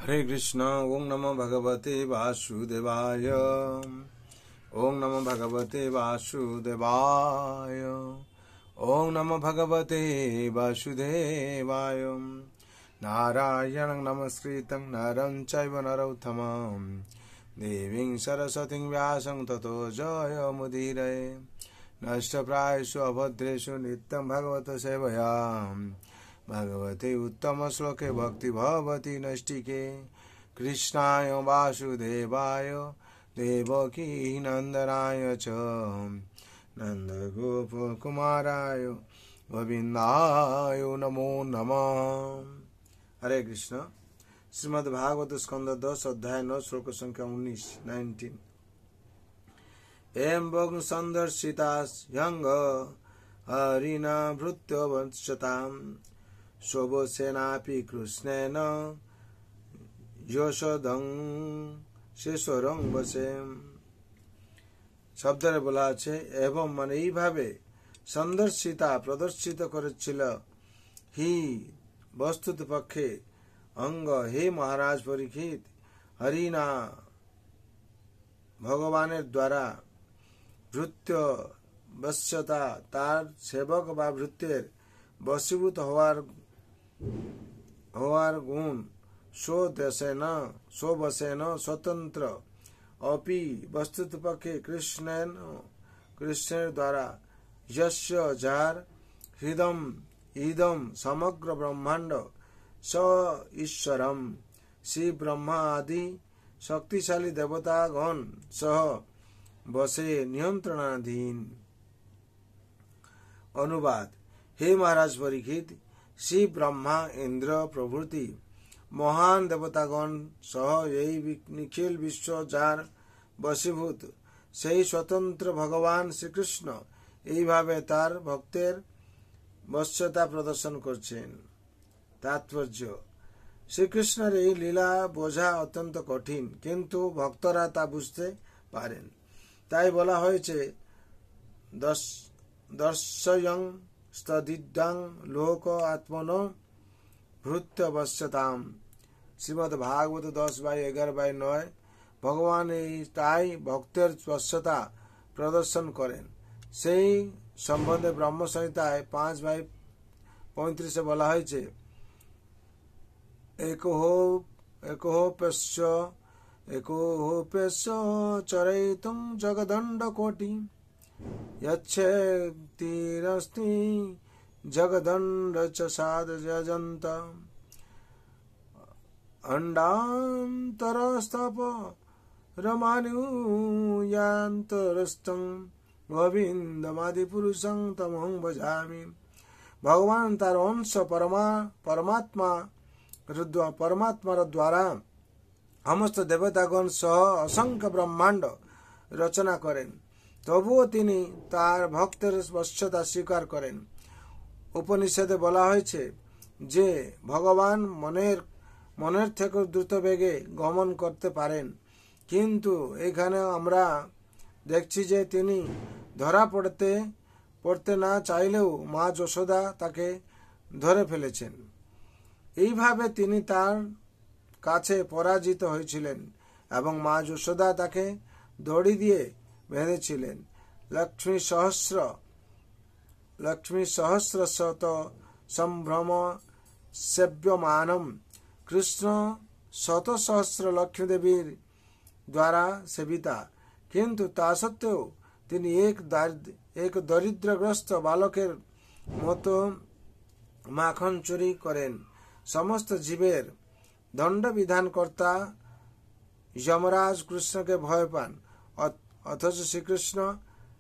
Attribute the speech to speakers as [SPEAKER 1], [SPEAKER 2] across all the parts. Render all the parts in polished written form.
[SPEAKER 1] हरे कृष्ण। ओं नमो भगवते वासुदेवाय। ओं नमो भगवते वासुदेवाय। ओं नमो भगवते वासुदेवाय। नारायणं नमस्कृतं नरं चैव नरोत्तमं देवीं सरस्वतीं व्यासं ततो जयमुदीरये। नष्टप्रायेषु अभद्रेषु नित्यं भगवत सेवया भगवते उत्तम श्लोके भक्ति भवति नष्टिके। कृष्णाय वासुदेवाय देवकी नंदनाय च नंदगोपकुमाराय गोविंदाय नमो नमः। हरे कृष्ण। श्रीमद् भागवत स्कंद 10 अध्याय 9 श्लोक संख्या 19। एवं भग्न संदर्शिता यंग हरिना भृत्यो वंशताम् शोभसेनापि कृष्णेन यशोदं शेषरं बसे। শব্দরে বলা আছে এবং মানে এইভাবে সন্দর্শিতা প্রদর্শিত করেছিল হি বস্তুত পক্ষে অঙ্গ হে মহারাজ পরীক্ষিত হরিনা ভগবানের দ্বারা ভৃত্য বশ্যতা তার সেবক বা ভৃত্যের বশীভূত হওয়ার গুণ সোবসেন स्वतंत्र अपि वस्तुतपक्षे कृष्णेर द्वारा यस्य जार हृदम इदम समग्र ब्रह्मांड स ईश्वरम श्री ब्रह्मा आदि शक्तिशाली देवतागण सह बसे नियंत्रणाधीन। अनुवाद। हे महाराज परीक्षित श्री ब्रह्मा इंद्र प्रभृति महान देवतागण सह यही निखिल विश्व जार बशीभूत সেই स्वतंत्र भगवान श्रीकृष्ण এইভাবে তার ভক্তের বশ্যতা প্রদর্শন করছেন। তাৎপর্য। শ্রীকৃষ্ণের এই লীলা বোঝা অত্যন্ত কঠিন, কিন্তু ভক্তরা তা বুঝতে পারেন। তাই বলা হয়েছে দর্শয়ং স্তদিদ্যাং লোক আত্মনো ভৃত্য বশ্যতাম। শ্রীমদ্ ভাগবত 10/11/9। ভগবান এই তাই ভক্তের বশ্যতা প্রদর্শন করেন। সেই সম্বন্ধে ব্রহ্ম সংহিতায় 5/35 বলা হয়েছে एकोहोप्यस्य चरयितुं जगदण्ड कोटि यच्छक्तिरस्ति जगदण्ड च साधयजन्त अंडान्तरस्तप रमानुयान्तरस्थं गोविन्दमादिपुरुषं तमहं भजामि। भगवान तार अंश परमात्मार द्वारा समस्त देवतागण सह असंख्य ब्रह्मांड रचना करें, तबुओ तिनि तार भक्तेर बশ্যতা स्वीकार करें। उपनिषदे বলা হয়েছে যে ভগবান মনের থেকে দ্রুত বেগে গমন করতে পারেন, কিন্তু এখানে আমরা দেখছি যে তিনি ধরা পড়তে না চাইলেও মা যশোদা তাকে ধরে ফেলেছেন। এইভাবে তিনি তার কাছে পরাজিত হয়েছিলেন এবং মা যশোদা তাকে দড়ি দিয়ে বেঁধেছিলেন। লক্ষ্মী সহস্র শত সম্ভ্রম সেব্যমানম। কৃষ্ণ শত সহস্র লক্ষ্মী দেবীর দ্বারা সেবিতা, কিন্তু তা সত্ত্বেও তিনি এক দরিদ্রগ্রস্ত বালকের মতো মাখন চুরি করেন। সমস্ত জীবের দণ্ডবিধানকর্তা যমরাজ কৃষ্ণকে ভয় পান, অথচ শ্রীকৃষ্ণ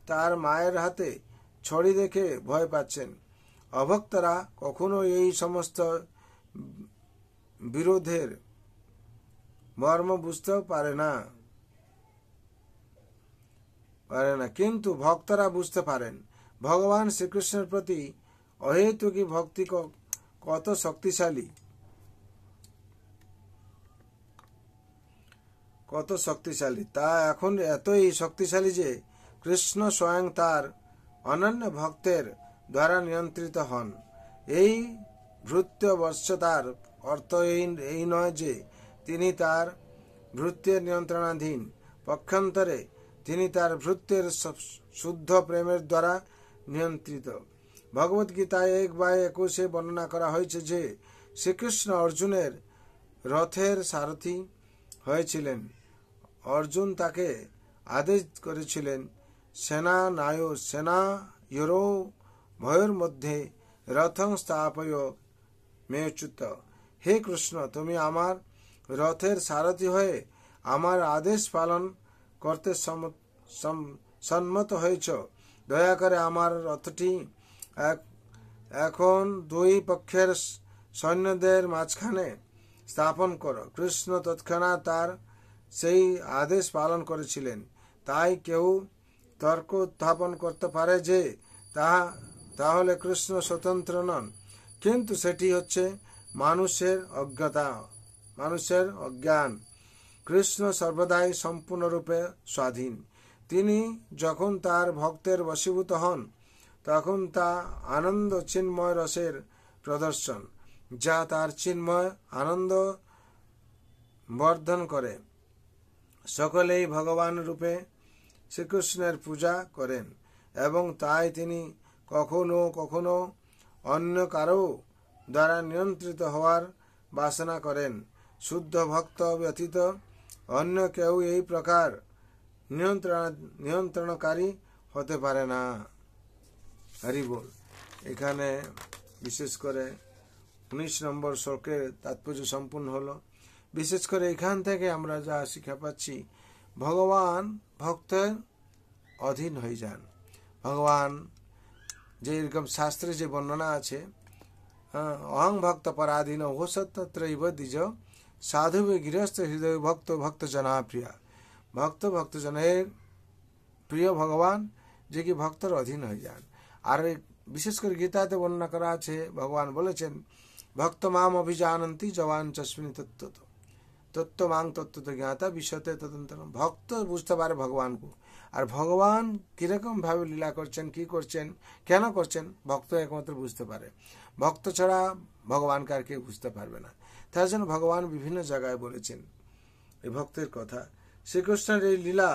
[SPEAKER 1] তার মায়ের হাতে ছড়ি দেখে ভয় পাচ্ছেন। অভক্তরা কখনো এই সমস্ত বিরোধের মর্ম বুঝতে পারে না, কিন্তু ভক্তরা বুঝতে পারেন। ভগবান শ্রীকৃষ্ণের প্রতি অহেতুকী ভক্তি কত শক্তিশালী তা এখন এতই শক্তিশালী যে কৃষ্ণ স্বয়ং তার অনন্য ভক্তের দ্বারা নিয়ন্ত্রিত হন। এই ভৃত্য বশ্যতার অর্থ এই নয় যে তিনি তার ভৃত্যের নিয়ন্ত্রণাধীন, পক্ষান্তরে তিনি তার ভৃত্যের শুদ্ধ প্রেমের দ্বারা নিয়ন্ত্রিত। ভগবত গীতায় 1:21 বর্ণনা করা হয়েছে যে শ্রীকৃষ্ণ অর্জুনের রথের সারথি হয়েছিলেন। অর্জুন তাকে আদেশ করেছিলেন, সেনায়োরো ভয়ের মধ্যে রথং স্থাপয় মেচ্যুত। হে কৃষ্ণ, তুমি আমার রথের সারথি হয়ে আমার আদেশ পালন করতে সম্মত হয়েছ। দয়া করে আমার রথটি এখন দুই পক্ষের সৈন্যদের মাঝখানে স্থাপন করো। কৃষ্ণ তৎক্ষণাৎ তার সেই আদেশ পালন করেছিলেন। তাই কেউ তর্ক উত্থাপন করতে পারে যে তাহলে কৃষ্ণ স্বতন্ত্র নন, কিন্তু সেটি হচ্ছে মানুষের অজ্ঞান। কৃষ্ণ সর্বদাই সম্পূর্ণরূপে স্বাধীন। তিনি যখন তার ভক্তের বশীভূত হন তখন তা আনন্দ চিন্ময় রসের প্রদর্শন, যা তার চিন্ময় আনন্দ বর্ধন করে। সকলেই ভগবান রূপে শ্রীকৃষ্ণের পূজা করেন এবং তাই তিনি কখনো কখনো অন্য কারো দ্বারা নিয়ন্ত্রিত হওয়ার বাসনা করেন। শুদ্ধ ভক্ত ব্যতীত অন্য কেউ এই প্রকার নিয়ন্ত্রণকারী হতে পারে না। হরি বল। এখানে বিশেষ করে 19 নম্বর শ্লোকের তাৎপর্য সম্পূর্ণ হলো। বিশেষ করে এখান থেকে আমরা যা শিক্ষা পাচ্ছি, ভগবান ভক্তের অধীন হয়ে যান। ভগবান যে এরকম শাস্ত্রে যে বর্ণনা আছে, অহং ভক্ত পরাধীন হোসত্রৈব দ্বিজ সাধু গৃহস্থ হৃদয় ভক্ত জনা প্রিয়া। ভক্তজনের প্রিয় ভগবান, যে কি ভক্তর অধীন হয়ে যান। আর বিশেষ করে গীতাতে বর্ণনা করা আছে, ভগবান বলেছেন, ভক্ত মাম অভিজানন্তি জবান চস্মিনী তত্ত্ব মাং তত্ত্ব জ্ঞাতা বিশ্বতে তদন্ত। ভক্ত বুঝতে পারে ভগবানকে, আর ভগবান কিরকম ভাবে লীলা করছেন, কি করছেন, কেন করছেন, ভক্ত একমাত্র বুঝতে পারে। ভক্ত ছাড়া ভগবানকে আর কেউ বুঝতে পারবে না। তার জন্য ভগবান বিভিন্ন জায়গায় বলেছেন এই ভক্তের কথা। শ্রীকৃষ্ণের এই লীলা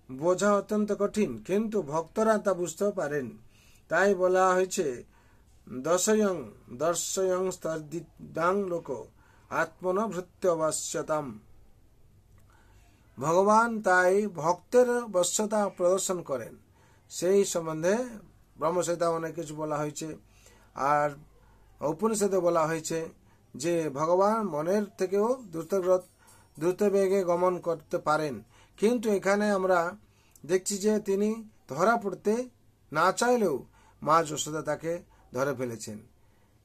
[SPEAKER 1] বোঝা অত্যন্ত কঠিন, কিন্তু ভক্তরা তা বুঝতে পারেন। তাই বলা হয়েছে, দর্শয়ং স্তর্দিদাং লোক আত্মনভৃত্যবশ্যতাম। ভগবান তাই ভক্তের বশ্যতা প্রদর্শন করেন। সেই সম্বন্ধে ব্রহ্মসংহিতা অনেক কিছু বলা হয়েছে, আর উপনিষদে বলা হয়েছে যে ভগবান মনের থেকেও দ্রুত বেগে গমন করতে পারেন। কিন্তু এখানে আমরা দেখছি যে তিনি ধরা পড়তে না চাইলেও মা যশোদা তাকে ধরে ফেলেছেন।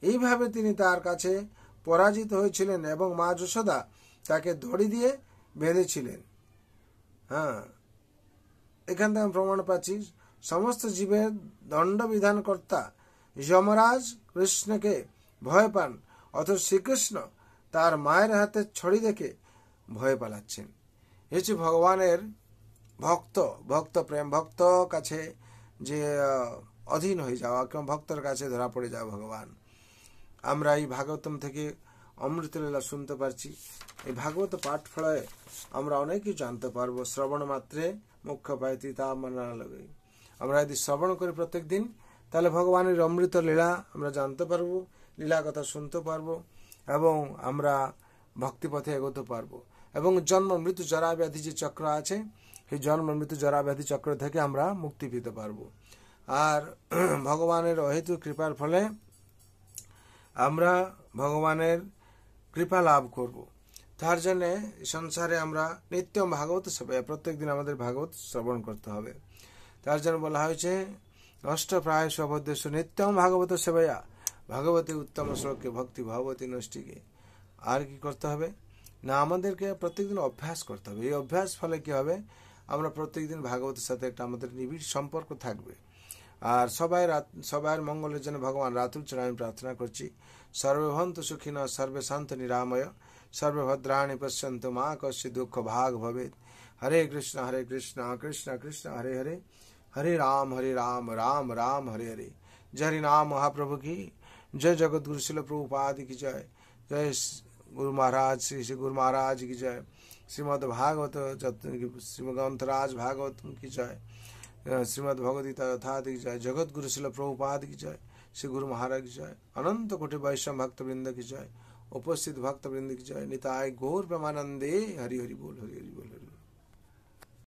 [SPEAKER 1] এইভাবে তিনি তার কাছে পরাজিত হয়েছিলেন এবং মা যশোদা তাকে দড়ি দিয়ে বেঁধেছিলেন। এখান থেকে আমি প্রমাণ পাচ্ছি, সমস্ত জীবের দণ্ডবিধানকর্তা যমরাজ কৃষ্ণকে ভয় পান, অথচ শ্রীকৃষ্ণ তার মায়ের হাতে ছড়ি দেখে ভয় পালাচ্ছেন। এই হচ্ছে ভগবানের ভক্ত প্রেম, ভক্ত কাছে যে অধীন হয়ে যাওয়া, কেমন ভক্তের কাছে ধরা পড়ে যাওয়া ভগবান। আমরা এই ভাগবতম থেকে অমৃতলীলা শুনতে পারছি। এই ভাগবত পাঠ ফলে আমরা অনেক কিছু জানতে পারবো। শ্রবণ মাত্রে মুখ্য পাইতি তা মনা লাগে। আমরা যদি শ্রবণ করি প্রত্যেক দিন, তাহলে ভগবানের অমৃত লীলা আমরা জানতে পারবো, লীলা কথা শুনতে পারবো এবং আমরা ভক্তিপথে এগোতে পারবো। এবং জন্ম মৃত্যু জরা ব্যাধি যে চক্র আছে, সেই জন্ম মৃত্যু জরা ব্যাধি চক্র থেকে আমরা মুক্তি পেতে পারবো। আর ভগবানের অহেতুক কৃপার ফলে আমরা ভগবানের কৃপা লাভ করব। তার জন্যে সংসারে আমরা নিত্যম ভাগবত সেবায়, প্রত্যেক দিন আমাদের ভাগবত শ্রবণ করতে হবে। তার জন্য বলা হয়েছে, অষ্টপ্রায় সবদেশ নিত্যম ভাগবত সেবায়া ভগবতী উত্তম শ্লোকে ভক্তি ভগবতী নষ্টিকে। আর কি করতে হবে না, আমাদেরকে প্রত্যেকদিন অভ্যাস করতে হবে। এই অভ্যাস ফলে কি হবে, আমরা প্রত্যেকদিন ভাগবতের সাথে একটা আমাদের নিবিড় সম্পর্ক থাকবে। আর সবাই মঙ্গলের জন্য ভগবান রাতুল চরণে আমি প্রার্থনা করছি। সর্বভন্ত সুখিন সর্বে শান্ত নিরাময় সর্বভদ্রাণি পশ্যন্তু মা কস্য দুঃখ ভাগ ভবেত। হরে কৃষ্ণ কৃষ্ণ কৃষ্ণ হরে হরে, হরে রাম রাম রাম হরে হরে। जय हरि नाम महाप्रभु की जय। जगत गुरु शिल प्रभुपाद की जय। जय गुरु महाराज श्री गुरु महाराज की जय। श्रीमद् भागवत श्रीमद् ग्रंथराज भागवत की जय। श्रीमद् भगवदगीता यथार्थ की जय। जगत गुरु शिल प्रभुपाद की जय। श्री गुरु महाराज की जय। अनंत कोटि वैष्णव भक्त वृंद की जय। उपस्थित भक्त वृंद की जय। निताय गौर प्रेमानंदे। हरि हरि बोल, हरि हरि बोल, हरि।